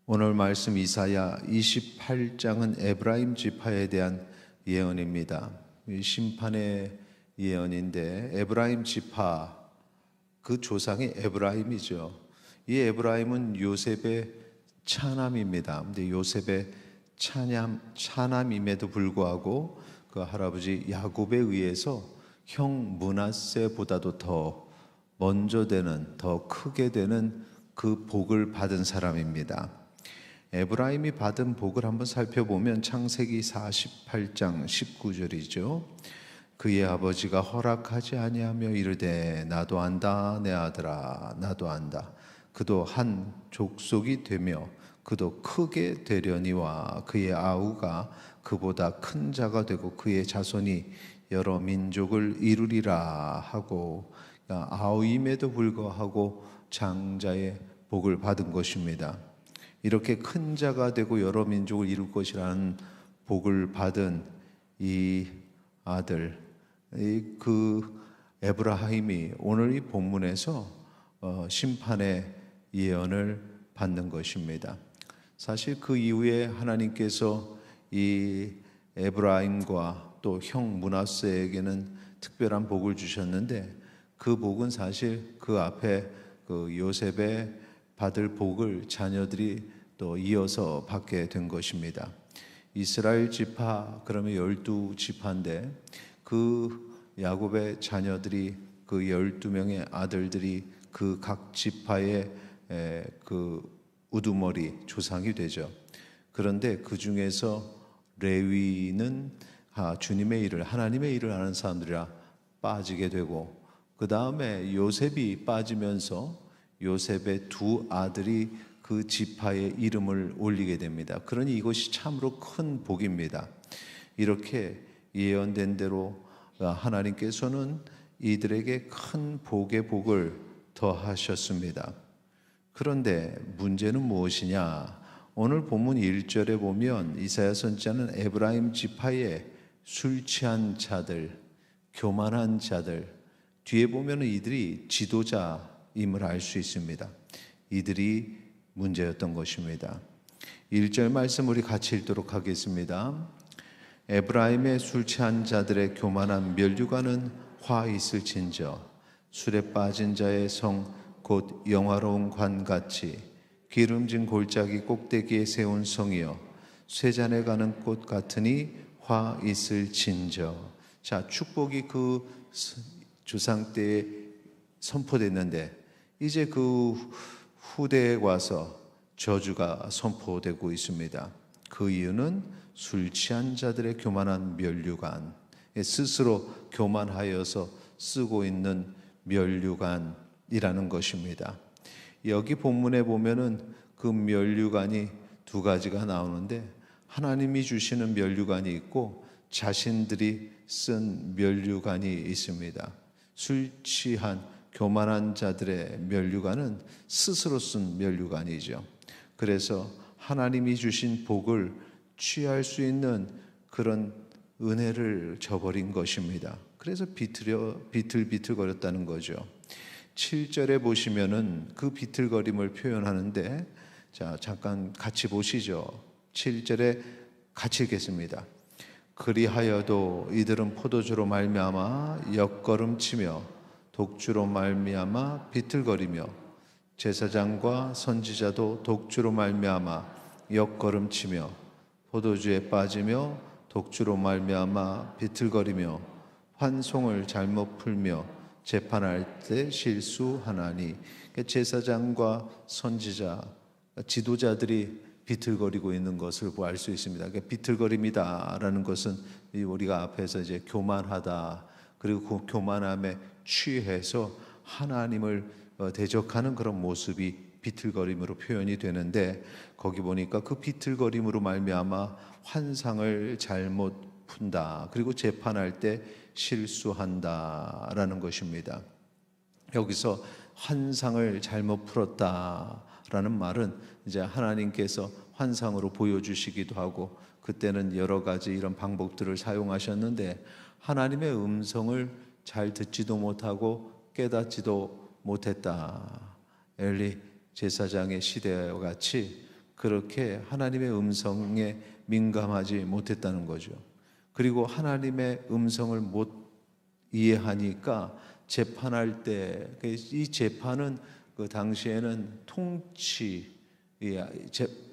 오늘 말씀 이사야 28장은 에브라임 지파에 대한 예언입니다. 심판의 예언인데 에브라임 지파, 그 조상이 에브라임이죠. 이 에브라임은 요셉의 차남입니다. 근데 요셉의 차남임에도 불구하고 그 할아버지 야곱에 의해서 형 므낫세보다도 더 먼저 되는, 더 크게 되는 그 복을 받은 사람입니다. 에브라임이 받은 복을 한번 살펴보면 창세기 48장 19절이죠. 그의 아버지가 허락하지 아니하며 이르되 나도 안다 내 아들아 나도 안다. 그도 한 족속이 되며 그도 크게 되려니와 그의 아우가 그보다 큰 자가 되고 그의 자손이 여러 민족을 이루리라 하고, 아우임에도 불구하고 장자의 복을 받은 것입니다. 이렇게 큰 자가 되고 여러 민족을 이룰 것이라는 복을 받은 이 아들, 그 에브라임이 오늘 이 본문에서 심판의 예언을 받는 것입니다. 사실 그 이후에 하나님께서 이 에브라임과 또 형 므낫세에게는 특별한 복을 주셨는데, 그 복은 사실 그 앞에 그 요셉의 받을 복을 자녀들이 또 이어서 받게 된 것입니다. 이스라엘 지파, 그러면 12지파인데 그 야곱의 자녀들이, 그 12명의 아들들이 그 각 지파의 그 우두머리 조상이 되죠. 그런데 그 중에서 레위는 주님의 일을, 하나님의 일을 하는 사람들이라 빠지게 되고, 그 다음에 요셉이 빠지면서 요셉의 두 아들이 그 지파의 이름을 올리게 됩니다. 그러니 이것이 참으로 큰 복입니다. 이렇게 예언된 대로 하나님께서는 이들에게 큰 복의 복을 더하셨습니다. 그런데 문제는 무엇이냐? 오늘 본문 1절에 보면 이사야 선지자는 에브라임 지파의 술 취한 자들, 교만한 자들, 뒤에 보면 이들이 지도자임을 알 수 있습니다. 이들이 문제였던 것입니다. 1절 말씀 우리 같이 읽도록 하겠습니다. 에브라임의 술 취한 자들의 교만한 면류관은 화 있을진저, 술에 빠진 자의 성 곧 영화로운 관같이 기름진 골짜기 꼭대기에 세운 성이여 쇠잔에 가는 꽃 같으니 화 있을진저. 자, 축복이 그 조상 때에 선포됐는데 이제 그 후대에 와서 저주가 선포되고 있습니다. 그 이유는 술 취한 자들의 교만한 면류관, 스스로 교만하여서 쓰고 있는 면류관이라는 것입니다. 여기 본문에 보면은 그 면류관이 두 가지가 나오는데, 하나님이 주시는 면류관이 있고 자신들이 쓴 면류관이 있습니다. 술 취한 교만한 자들의 면류관은 스스로 쓴 면류관이죠. 그래서 하나님이 주신 복을 취할 수 있는 그런 은혜를 저버린 것입니다. 그래서 비틀비틀거렸다는 거죠. 7절에 보시면은 그 비틀거림을 표현하는데, 자, 잠깐 같이 보시죠. 7절에 같이 읽겠습니다. 그리하여도 이들은 포도주로 말미암아 옆걸음치며 독주로 말미암아 비틀거리며 제사장과 선지자도 독주로 말미암아 옆걸음치며 포도주에 빠지며 독주로 말미암아 비틀거리며 환송을 잘못 풀며 재판할 때 실수하나니. 제사장과 선지자, 지도자들이 비틀거리고 있는 것을 알 수 있습니다. 비틀거림이다라는 것은 우리가 앞에서 이제 교만하다, 그리고 그 교만함에 취해서 하나님을 대적하는 그런 모습이 비틀거림으로 표현이 되는데, 거기 보니까 그 비틀거림으로 말미암아 환상을 잘못 푼다, 그리고 재판할 때 실수한다라는 것입니다. 여기서 환상을 잘못 풀었다라는 말은 이제 하나님께서 환상으로 보여주시기도 하고, 그때는 여러 가지 이런 방법들을 사용하셨는데 하나님의 음성을 잘 듣지도 못하고 깨닫지도 못했다. 엘리 제사장의 시대와 같이 그렇게 하나님의 음성에 민감하지 못했다는 거죠. 그리고 하나님의 음성을 못 이해하니까 재판할 때, 이 재판은 그 당시에는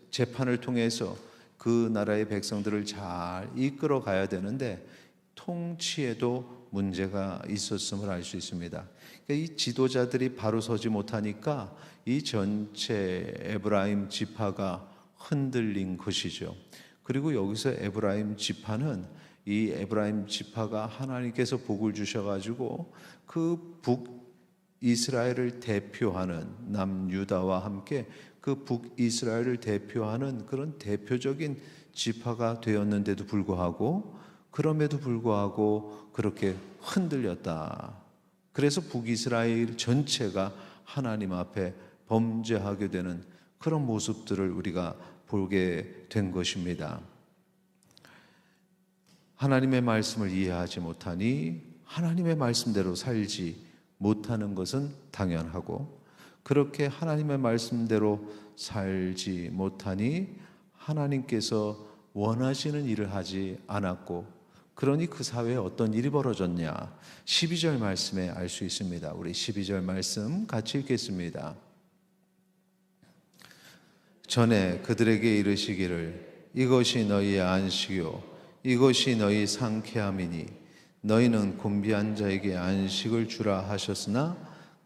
재판을 통해서 그 나라의 백성들을 잘 이끌어 가야 되는데 통치에도 문제가 있었음을 알 수 있습니다. 그러니까 이 지도자들이 바로 서지 못하니까 이 전체 에브라임 지파가 흔들린 것이죠. 그리고 여기서 에브라임 지파는, 이 에브라임 지파가 하나님께서 복을 주셔가지고 그 북이스라엘을 대표하는, 남유다와 함께 그 북이스라엘을 대표하는 그런 대표적인 지파가 되었는데도 불구하고, 그럼에도 불구하고 그렇게 흔들렸다. 그래서 북이스라엘 전체가 하나님 앞에 범죄하게 되는 그런 모습들을 우리가 보게 된 것입니다. 하나님의 말씀을 이해하지 못하니 하나님의 말씀대로 살지 못하는 것은 당연하고, 그렇게 하나님의 말씀대로 살지 못하니 하나님께서 원하시는 일을 하지 않았고, 그러니 그 사회에 어떤 일이 벌어졌냐? 12절 말씀에 알 수 있습니다. 우리 12절 말씀 같이 읽겠습니다. 전에 그들에게 이르시기를 이것이 너희의 안식이요 이것이 너희 상쾌함이니 너희는 곤비한 자에게 안식을 주라 하셨으나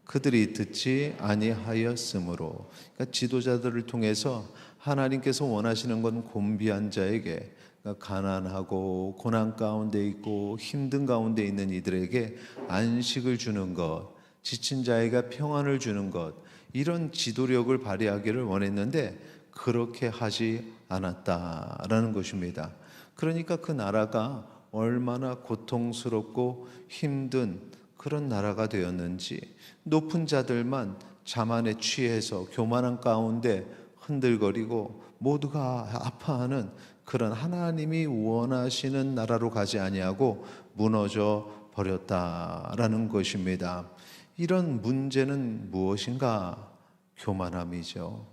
그들이 듣지 아니하였으므로. 그러니까 지도자들을 통해서 하나님께서 원하시는 건 곤비한 자에게, 그러니까 가난하고 고난 가운데 있고 힘든 가운데 있는 이들에게 안식을 주는 것, 지친 자에게 평안을 주는 것, 이런 지도력을 발휘하기를 원했는데 그렇게 하지 않았다라는 것입니다. 그러니까 그 나라가 얼마나 고통스럽고 힘든 그런 나라가 되었는지, 높은 자들만 자만에 취해서 교만한 가운데 흔들거리고 모두가 아파하는 그런 하나님이 원하시는 나라로 가지 아니하고 무너져 버렸다라는 것입니다. 이런 문제는 무엇인가? 교만함이죠.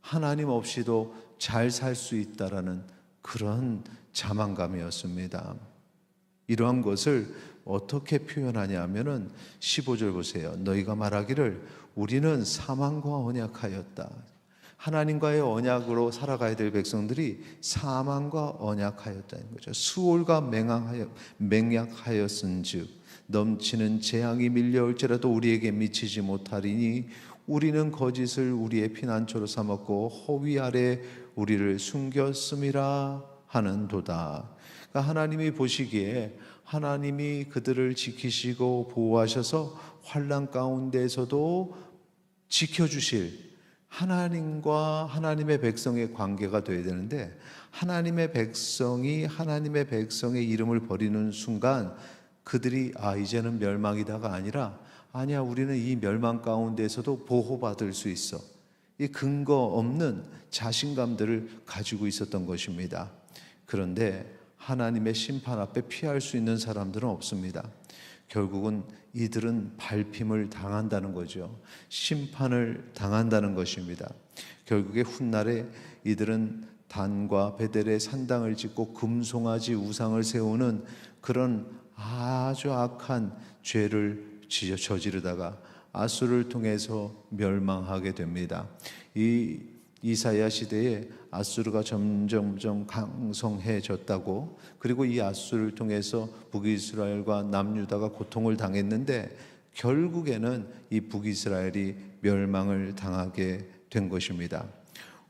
하나님 없이도 잘 살 수 있다라는 그런 자만감이었습니다. 이러한 것을 어떻게 표현하냐 하면은 15절 보세요. 너희가 말하기를 우리는 사망과 언약하였다. 하나님과의 언약으로 살아가야 될 백성들이 사망과 언약하였다는 거죠. 수월과 맹약하였은즉 넘치는 재앙이 밀려올지라도 우리에게 미치지 못하리니 우리는 거짓을 우리의 피난처로 삼았고 허위 아래 우리를 숨겼음이라 하는도다. 그러니까 하나님이 보시기에 하나님이 그들을 지키시고 보호하셔서 환난 가운데에서도 지켜주실 하나님과 하나님의 백성의 관계가 되어야 되는데, 하나님의 백성이 하나님의 백성의 이름을 버리는 순간 그들이 이제는 멸망이다가 아니라, 아니야, 우리는 이 멸망 가운데에서도 보호받을 수 있어, 이 근거 없는 자신감들을 가지고 있었던 것입니다. 그런데 하나님의 심판 앞에 피할 수 있는 사람들은 없습니다. 결국은 이들은 밟힘을 당한다는 거죠. 심판을 당한다는 것입니다. 결국에 훗날에 이들은 단과 베델에 산당을 짓고 금송아지 우상을 세우는 그런 아주 악한 죄를 저지르다가 아수르를 통해서 멸망하게 됩니다. 이 이사야 시대에 아수르가 점점 강성해졌다고, 그리고 이 아수르를 통해서 북이스라엘과 남유다가 고통을 당했는데 결국에는 이 북이스라엘이 멸망을 당하게 된 것입니다.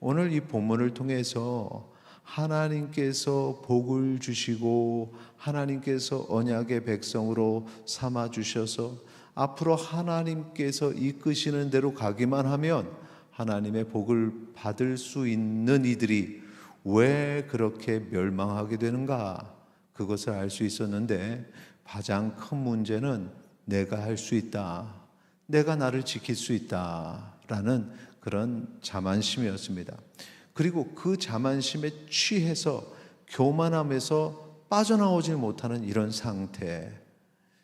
오늘 이 본문을 통해서 하나님께서 복을 주시고 하나님께서 언약의 백성으로 삼아 주셔서 앞으로 하나님께서 이끄시는 대로 가기만 하면 하나님의 복을 받을 수 있는 이들이 왜 그렇게 멸망하게 되는가? 그것을 알 수 있었는데, 가장 큰 문제는 내가 할 수 있다, 내가 나를 지킬 수 있다라는 그런 자만심이었습니다. 그리고 그 자만심에 취해서 교만함에서 빠져나오지 못하는 이런 상태,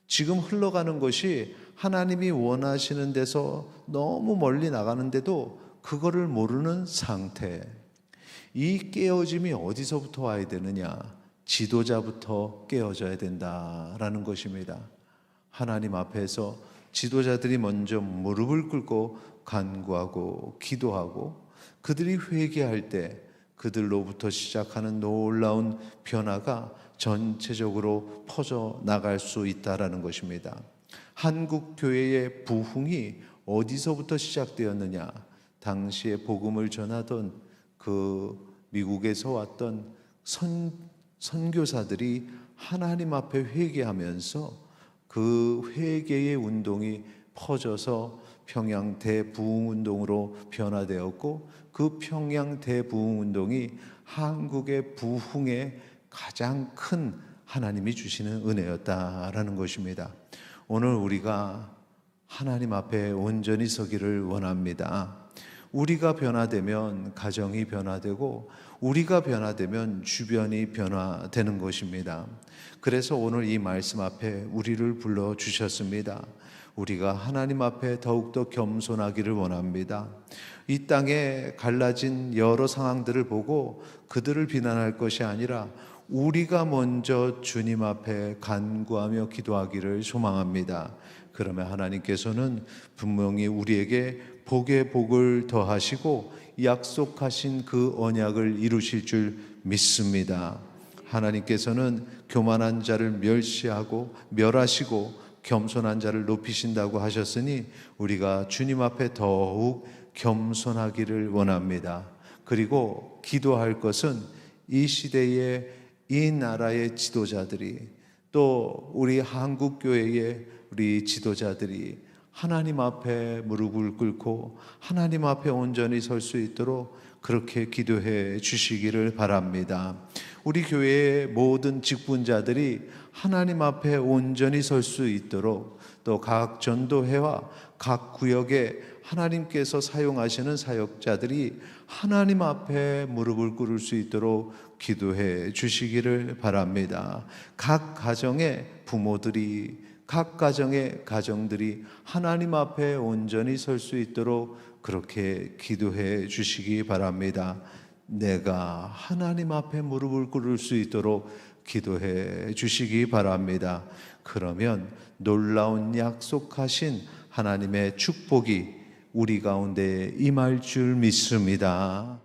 지금 흘러가는 것이 하나님이 원하시는 데서 너무 멀리 나가는데도 그거를 모르는 상태, 이 깨어짐이 어디서부터 와야 되느냐? 지도자부터 깨어져야 된다라는 것입니다. 하나님 앞에서 지도자들이 먼저 무릎을 꿇고 간구하고 기도하고 그들이 회개할 때 그들로부터 시작하는 놀라운 변화가 전체적으로 퍼져 나갈 수 있다라는 것입니다. 한국 교회의 부흥이 어디서부터 시작되었느냐? 당시에 복음을 전하던 그 미국에서 왔던 선교사들이 하나님 앞에 회개하면서 그 회개의 운동이 퍼져서 평양 대부흥 운동으로 변화되었고, 그 평양 대부흥 운동이 한국의 부흥의 가장 큰 하나님이 주시는 은혜였다라는 것입니다. 오늘 우리가 하나님 앞에 온전히 서기를 원합니다. 우리가 변화되면 가정이 변화되고, 우리가 변화되면 주변이 변화되는 것입니다. 그래서 오늘 이 말씀 앞에 우리를 불러주셨습니다. 우리가 하나님 앞에 더욱더 겸손하기를 원합니다. 이 땅에 갈라진 여러 상황들을 보고 그들을 비난할 것이 아니라 우리가 먼저 주님 앞에 간구하며 기도하기를 소망합니다. 그러면 하나님께서는 분명히 우리에게 복에 복을 더하시고 약속하신 그 언약을 이루실 줄 믿습니다. 하나님께서는 교만한 자를 멸하시고 겸손한 자를 높이신다고 하셨으니 우리가 주님 앞에 더욱 겸손하기를 원합니다. 그리고 기도할 것은 이 시대의 이 나라의 지도자들이, 또 우리 한국교회의 우리 지도자들이 하나님 앞에 무릎을 꿇고 하나님 앞에 온전히 설 수 있도록 그렇게 기도해 주시기를 바랍니다. 우리 교회의 모든 직분자들이 하나님 앞에 온전히 설 수 있도록, 또 각 전도회와 각 구역에 하나님께서 사용하시는 사역자들이 하나님 앞에 무릎을 꿇을 수 있도록 기도해 주시기를 바랍니다. 각 가정의 부모들이, 각 가정의 가정들이 하나님 앞에 온전히 설 수 있도록 그렇게 기도해 주시기 바랍니다. 내가 하나님 앞에 무릎을 꿇을 수 있도록 기도해 주시기 바랍니다. 그러면 놀라운 약속하신 하나님의 축복이 우리 가운데 임할 줄 믿습니다.